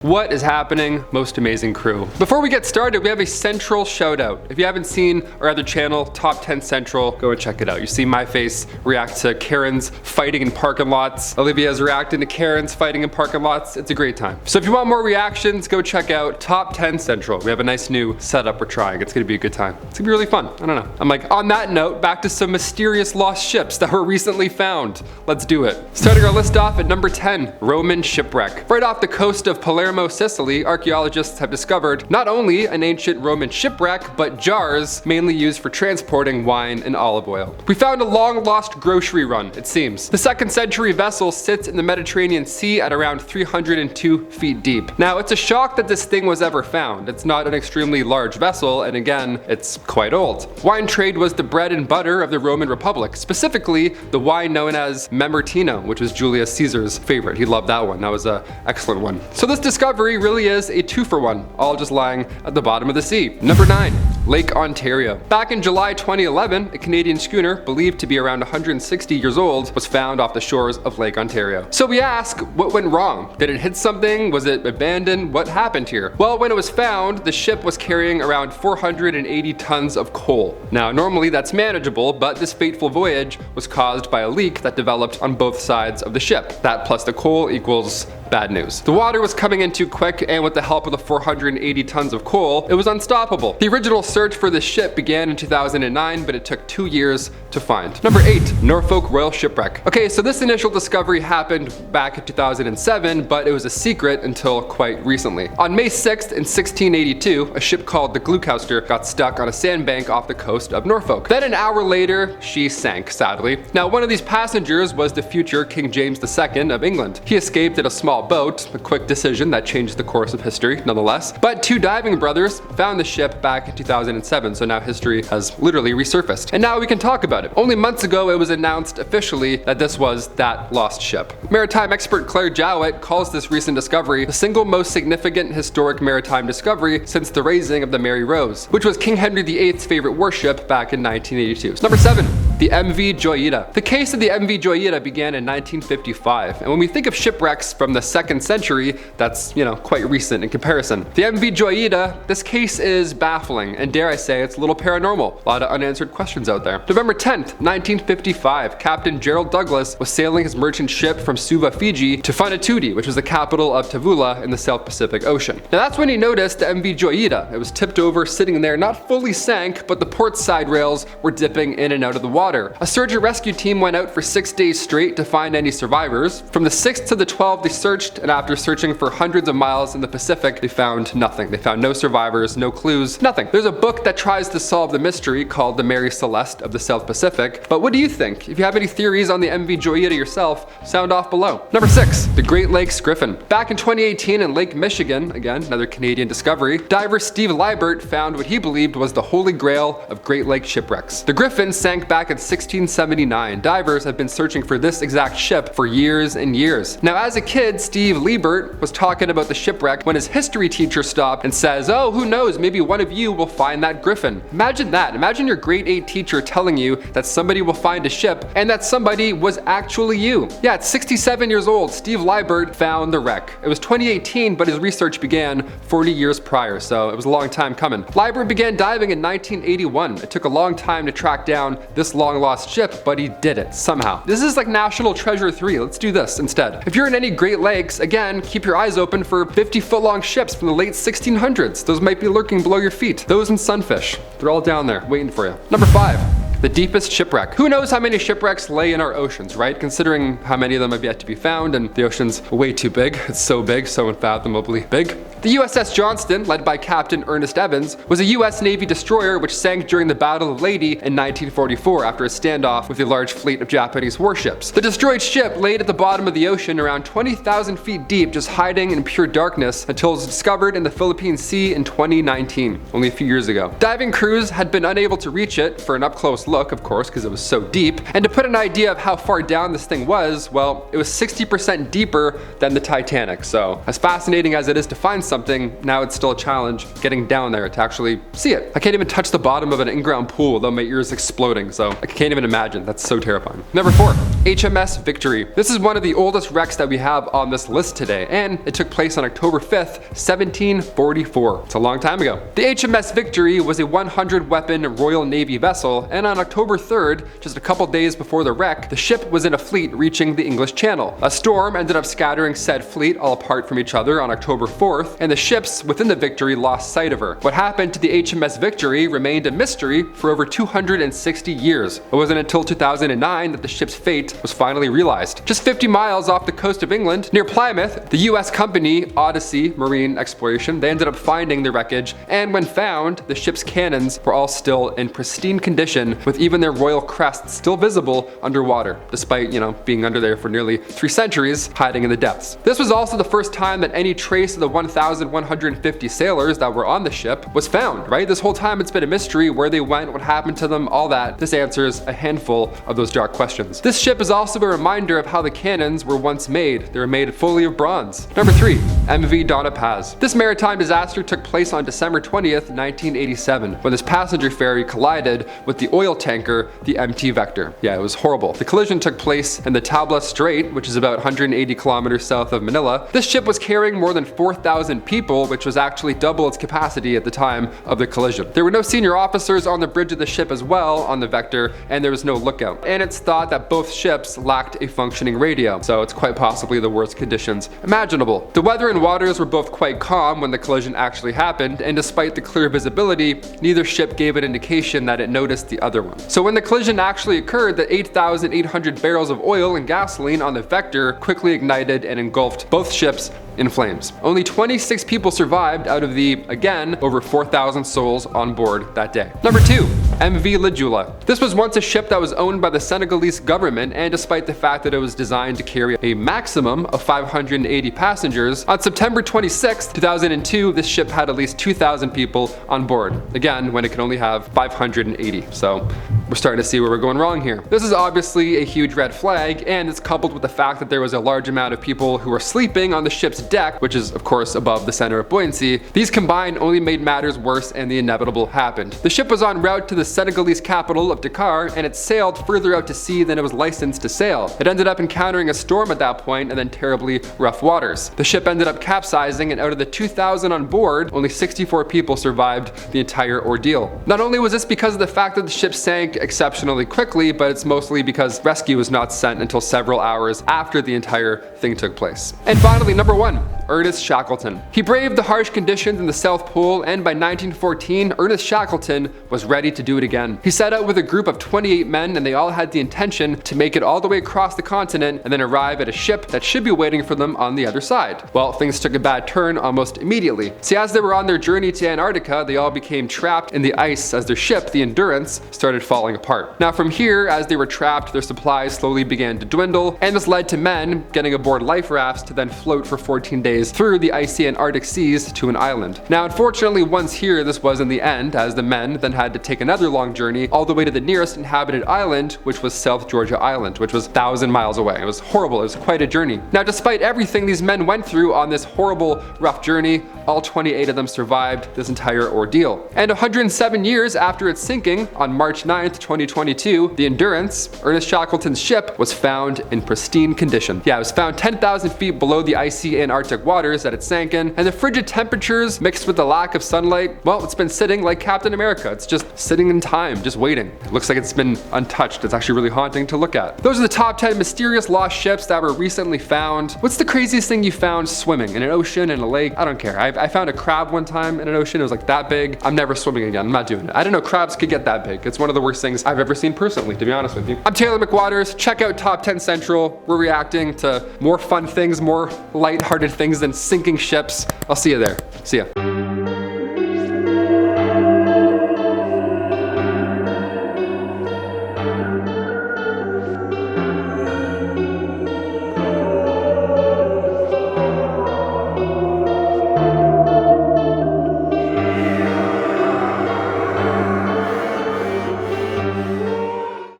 What is happening, most amazing crew? Before we get started, we have a Central shout out. If you haven't seen our other channel, Top 10 Central, go and check it out. You see my face react to Karens fighting in parking lots. Olivia's reacting to Karens fighting in parking lots. It's a great time. So if you want more reactions, go check out Top 10 Central. We have a nice new setup we're trying. It's gonna be a good time. It's gonna be really fun. I don't know. I'm like, on that note, back to some mysterious lost ships that were recently found. Let's do it. Starting our list off at number 10, Roman shipwreck. Right off the coast of Palermo, Sicily, archaeologists have discovered not only an ancient Roman shipwreck, but jars mainly used for transporting wine and olive oil. We found a long lost grocery run, it seems. The 2nd century vessel sits in the Mediterranean Sea at around 302 feet deep. Now, it's a shock that this thing was ever found. It's not an extremely large vessel, and again, it's quite old. Wine trade was the bread and butter of the Roman Republic, specifically the wine known as Mamertino, which was Julius Caesar's favorite. He loved that one. That was an excellent one. So this discovery really is a 2-for-1, all just lying at the bottom of the sea. Number 9, Lake Ontario. Back in July 2011, a Canadian schooner believed to be around 160 years old was found off the shores of Lake Ontario. So we ask, what went wrong? Did it hit something? Was it abandoned? What happened here? Well, when it was found, the ship was carrying around 480 tons of coal. Now, normally that's manageable, but this fateful voyage was caused by a leak that developed on both sides of the ship. That plus the coal equals bad news. The water was coming in too quick, and with the help of the 480 tons of coal, it was unstoppable. The original search for this ship began in 2009, but it took 2 years to find. Number 8, Norfolk Royal Shipwreck. Okay, so this initial discovery happened back in 2007, but it was a secret until quite recently. On May 6th in 1682, a ship called the Gloucester got stuck on a sandbank off the coast of Norfolk. Then an hour later, she sank, sadly. Now, one of these passengers was the future King James II of England. He escaped in a small boat, a quick decision that changed the course of history nonetheless. But 2 diving brothers found the ship back in 2007, so now history has literally resurfaced. And now we can talk about it. Only months ago it was announced officially that this was that lost ship. Maritime expert Claire Jowett calls this recent discovery the single most significant historic maritime discovery since the raising of the Mary Rose, which was King Henry VIII's favorite warship back in 1982. So number 7, the MV Joyita. The case of the MV Joyita began in 1955, and when we think of shipwrecks from the 2nd century, that's, quite recent in comparison. The MV Joyita, this case is baffling, and dare I say, it's a little paranormal. A lot of unanswered questions out there. November 10th, 1955, Captain Gerald Douglas was sailing his merchant ship from Suva, Fiji to Funatuti, which was the capital of Tavula in the South Pacific Ocean. Now that's when he noticed the MV Joyita. It was tipped over, sitting there, not fully sank, but the port side rails were dipping in and out of the water. A search and rescue team went out for 6 days straight to find any survivors. From the 6th to the 12th, they searched, and after searching for hundreds of miles in the Pacific, they found nothing. They found no survivors, no clues, nothing. There's a book that tries to solve the mystery called The Mary Celeste of the South Pacific, but what do you think? If you have any theories on the MV Joyita yourself, sound off below. Number 6, the Great Lakes Griffon. Back in 2018 in Lake Michigan, again, another Canadian discovery, diver Steve Liebert found what he believed was the holy grail of Great Lake shipwrecks. The Griffon sank back in 1679. Divers have been searching for this exact ship for years and years. Now, as a kid, Steve Liebert was talking about the shipwreck when his history teacher stopped and says, "Oh, who knows, maybe one of you will find that Griffon." Imagine that. Imagine your grade 8 teacher telling you that somebody will find a ship and that somebody was actually you. Yeah, at 67 years old, Steve Liebert found the wreck. It was 2018, but his research began 40 years prior, so it was a long time coming. Liebert began diving in 1981. It took a long time to track down this long lost ship, but he did it somehow. This is like National Treasure 3. Let's do this instead. If you're in any Great Lakes, again, keep your eyes open for 50-foot long ships from the late 1600s. Those might be lurking below your feet. Those and sunfish. They're all down there waiting for you. Number 5. The deepest shipwreck. Who knows how many shipwrecks lay in our oceans, right? Considering how many of them have yet to be found, and the ocean's way too big. It's so big, so unfathomably big. The USS Johnston, led by Captain Ernest Evans, was a US Navy destroyer which sank during the Battle of Leyte in 1944 after a standoff with a large fleet of Japanese warships. The destroyed ship laid at the bottom of the ocean around 20,000 feet deep, just hiding in pure darkness until it was discovered in the Philippine Sea in 2019, only a few years ago. Diving crews had been unable to reach it for an up-close look, of course, because it was so deep. And to put an idea of how far down this thing was, well, it was 60% deeper than the Titanic. So as fascinating as it is to find something, now it's still a challenge getting down there to actually see it. I can't even touch the bottom of an in-ground pool without my ears exploding, so I can't even imagine. That's so terrifying. Number 4, HMS Victory. This is one of the oldest wrecks that we have on this list today, and it took place on October 5th, 1744. It's a long time ago. The HMS Victory was a 100-weapon Royal Navy vessel, and on October 3rd, just a couple days before the wreck, the ship was in a fleet reaching the English Channel. A storm ended up scattering said fleet all apart from each other on October 4th, and the ships within the Victory lost sight of her. What happened to the HMS Victory remained a mystery for over 260 years. It wasn't until 2009 that the ship's fate was finally realized. Just 50 miles off the coast of England, near Plymouth, the US company Odyssey Marine Exploration, they ended up finding the wreckage, and when found, the ship's cannons were all still in pristine condition, with even their royal crests still visible underwater, despite, being under there for nearly 3 centuries, hiding in the depths. This was also the first time that any trace of the 1,150 sailors that were on the ship was found, right? This whole time it's been a mystery where they went, what happened to them, all that. This answers a handful of those dark questions. This ship is also a reminder of how the cannons were once made. They were made fully of bronze. Number 3, MV Dona Paz. This maritime disaster took place on December 20th, 1987, when this passenger ferry collided with the oil tanker, the MT Vector. Yeah, it was horrible. The collision took place in the Tabla Strait, which is about 180 kilometers south of Manila. This ship was carrying more than 4,000 people, which was actually double its capacity at the time of the collision. There were no senior officers on the bridge of the ship as well on the Vector, and there was no lookout. And it's thought that both ships lacked a functioning radio, so it's quite possibly the worst conditions imaginable. The weather and waters were both quite calm when the collision actually happened, and despite the clear visibility, neither ship gave an indication that it noticed the other one. So when the collision actually occurred, the 8,800 barrels of oil and gasoline on the Vector quickly ignited and engulfed both ships in flames. Only 26 people survived out of the, again, over 4,000 souls on board that day. Number 2, MV Joola. This was once a ship that was owned by the Senegalese government, and despite the fact that it was designed to carry a maximum of 580 passengers, on September 26, 2002, this ship had at least 2,000 people on board. Again, when it could only have 580. So we're starting to see where we're going wrong here. This is obviously a huge red flag, and it's coupled with the fact that there was a large amount of people who were sleeping on the ship's deck, which is of course above the center of buoyancy. These combined only made matters worse, and the inevitable happened. The ship was en route to the Senegalese capital of Dakar, and it sailed further out to sea than it was licensed to sail. It ended up encountering a storm at that point, and then terribly rough waters. The ship ended up capsizing, and out of the 2,000 on board, only 64 people survived the entire ordeal. Not only was this because of the fact that the ship sank exceptionally quickly, but it's mostly because rescue was not sent until several hours after the entire thing took place. And finally, number 1, Ernest Shackleton. He braved the harsh conditions in the South Pole, and by 1914, Ernest Shackleton was ready to do it again. He set out with a group of 28 men, and they all had the intention to make it all the way across the continent and then arrive at a ship that should be waiting for them on the other side. Well, things took a bad turn almost immediately. See, as they were on their journey to Antarctica, they all became trapped in the ice as their ship, the Endurance, started falling apart. Now from here, as they were trapped, their supplies slowly began to dwindle, and this led to men getting aboard life rafts to then float for 14 days through the icy Antarctic seas to an island. Now unfortunately, once here, this wasn't the end, as the men then had to take another long journey all the way to the nearest inhabited island, which was South Georgia Island, which was 1,000 miles away. It was horrible. It was quite a journey. Now despite everything these men went through on this horrible, rough journey, all 28 of them survived this entire ordeal. And 107 years after its sinking, on March 9th, 2022, the Endurance, Ernest Shackleton's ship, was found in pristine condition. Yeah, it was found 10,000 feet below the icy Antarctic waters that it sank in, and the frigid temperatures mixed with the lack of sunlight, well, it's been sitting like Captain America. It's just sitting in time, just waiting. It looks like it's been untouched. It's actually really haunting to look at. Those are the top 10 mysterious lost ships that were recently found. What's the craziest thing you found swimming? In an ocean, in a lake? I don't care. I found a crab one time in an ocean. It was like that big. I'm never swimming again. I'm not doing it. I didn't know crabs could get that big. It's one of the worst things I've ever seen personally, to be honest with you. I'm Taylor McWaters. Check out Top 10 Central. We're reacting to more fun things, more lighthearted things than sinking ships. I'll see you there. See ya.